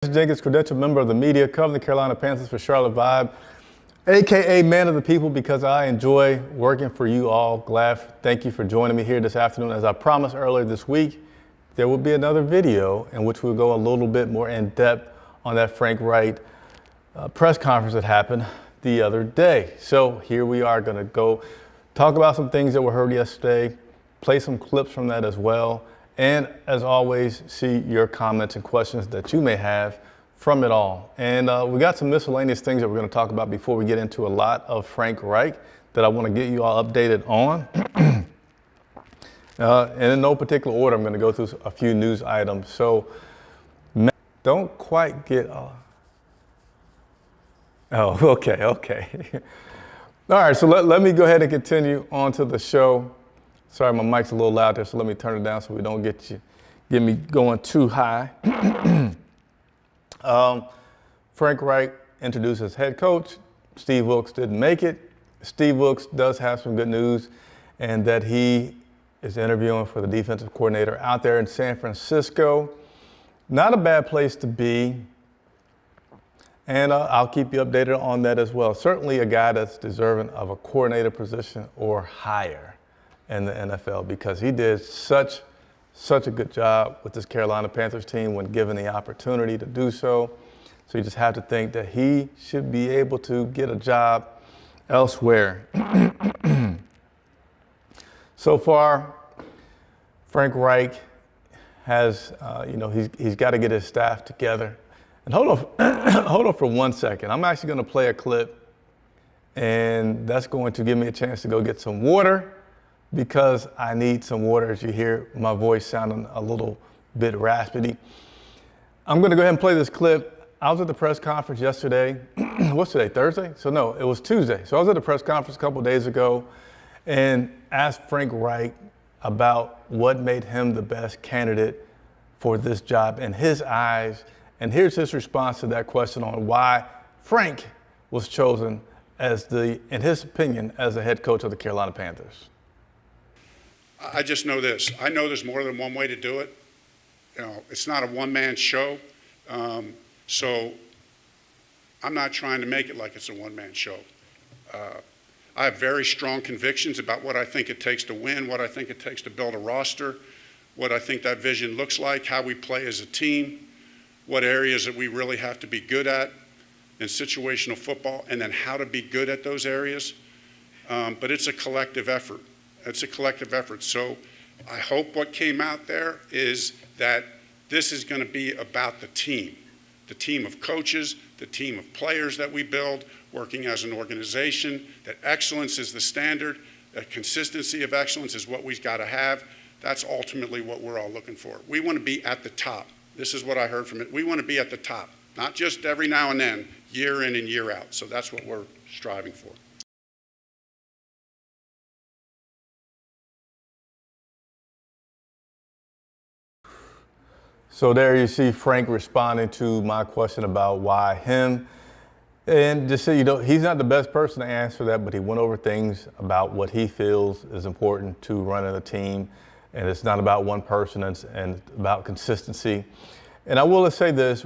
Jenkins, credentialed member of the media, covering the Carolina Panthers for Charlotte Vibe, aka man of the people, because I enjoy working for you all. Thank you for joining me here this afternoon. As I promised earlier this week, there will be another video in which we'll go a little bit more in depth on that Frank Reich press conference that happened the other day. So here we are going to go talk about some things that were heard yesterday, play some clips from that as well. And as always, see your comments and questions that you may have from it all. And we got some miscellaneous things that we're going to talk about before we get into a lot of Frank Reich that I want to get you all updated on. And in no particular order, I'm going to go through a few news items. So don't quite get... Oh, okay. All right, so let me go ahead and continue on to the show. Sorry, my mic's a little loud there, so let me turn it down so we don't get me going too high. Frank Reich introduced his head coach. Steve Wilks didn't make it. Steve Wilks does have some good news, and that he is interviewing for the defensive coordinator out there in San Francisco. Not a bad place to be, and I'll keep you updated on that as well. Certainly a guy that's deserving of a coordinator position or higher in the NFL, because he did such a good job with this Carolina Panthers team when given the opportunity to do so. So you just have to think that he should be able to get a job elsewhere. So far, Frank Reich has, he's got to get his staff together. And hold on for 1 second. I'm actually going to play a clip, and that's going to give me a chance to go get some water, because I need some water. As you hear my voice sounding a little bit raspy. I'm going to go ahead and play this clip. I was at the press conference yesterday. What's today, Thursday? So no, it was Tuesday. So I was at the press conference a couple days ago and asked Frank Reich about what made him the best candidate for this job in his eyes. And here's his response to that question on why Frank was chosen as in his opinion, as the head coach of the Carolina Panthers. I just know this. I know there's more than one way to do it. It's not a one-man show. So I'm not trying to make it like it's a one-man show. I have very strong convictions about what I think it takes to win, what I think it takes to build a roster, what I think that vision looks like, how we play as a team, what areas that we really have to be good at in situational football, and then how to be good at those areas. But it's a collective effort. It's a collective effort. So I hope what came out there is that this is going to be about the team of coaches, the team of players that we build, working as an organization, that excellence is the standard, that consistency of excellence is what we've got to have. That's ultimately what we're all looking for. We want to be at the top. This is what I heard from it. We want to be at the top, not just every now and then, year in and year out. So that's what we're striving for. So there you see Frank responding to my question about why him. And just so you know, he's not the best person to answer that, but he went over things about what he feels is important to running a team. And it's not about one person, and about consistency. And I will say this,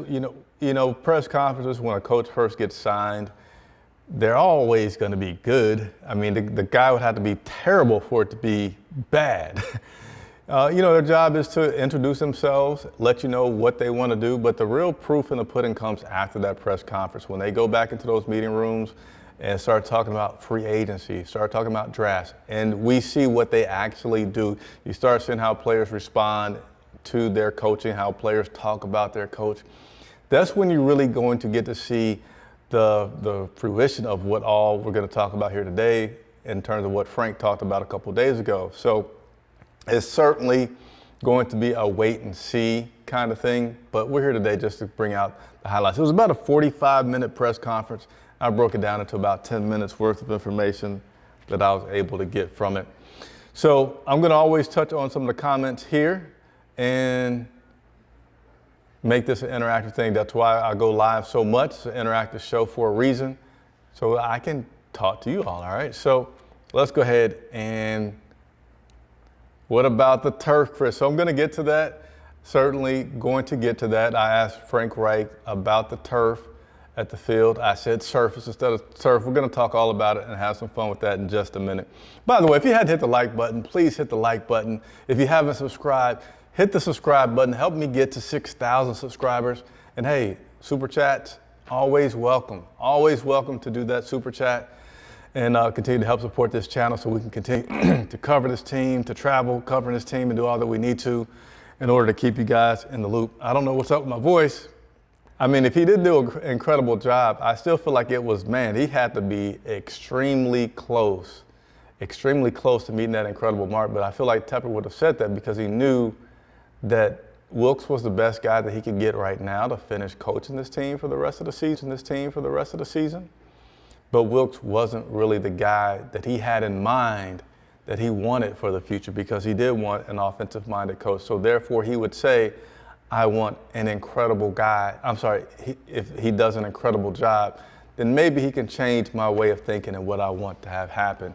press conferences, when a coach first gets signed, they're always going to be good. I mean, the guy would have to be terrible for it to be bad. Their job is to introduce themselves, let you know what they want to do, but the real proof in the pudding comes after that press conference, when they go back into those meeting rooms and start talking about free agency, start talking about drafts, and we see what they actually do. You start seeing how players respond to their coaching, how players talk about their coach. That's when you're really going to get to see the fruition of what all we're going to talk about here today in terms of what Frank talked about a couple of days ago. So it's certainly going to be a wait and see kind of thing, but we're here today just to bring out the highlights. It was about a 45-minute press conference. I broke it down into about 10 minutes worth of information that I was able to get from it. So I'm going to always touch on some of the comments here and make this an interactive thing. That's why I go live so much. It's an interactive show for a reason, so I can talk to you all right? So let's go ahead and what about the turf, Chris? So I'm going to get to that. certainly going to get to that. I asked Frank Reich about the turf at the field. I said surface instead of turf. We're going to talk all about it and have some fun with that in just a minute. By the way, if you hadn't hit the like button, please hit the like button. If you haven't subscribed, hit the subscribe button. Help me get to 6,000 subscribers. And hey, super chats, always welcome. Always welcome to do that super chat and continue to help support this channel so we can continue to cover this team, to travel, covering this team and do all that we need to in order to keep you guys in the loop. I don't know what's up with my voice. I mean, if he did do an incredible job, I still feel like it was, man, he had to be extremely close to meeting that incredible mark. But I feel like Tepper would have said that because he knew that Wilks was the best guy that he could get right now to finish coaching this team for the rest of the season. But Wilks wasn't really the guy that he had in mind that he wanted for the future because he did want an offensive-minded coach. So therefore, he would say, I want an incredible guy. I'm sorry, if he does an incredible job, then maybe he can change my way of thinking and what I want to have happen.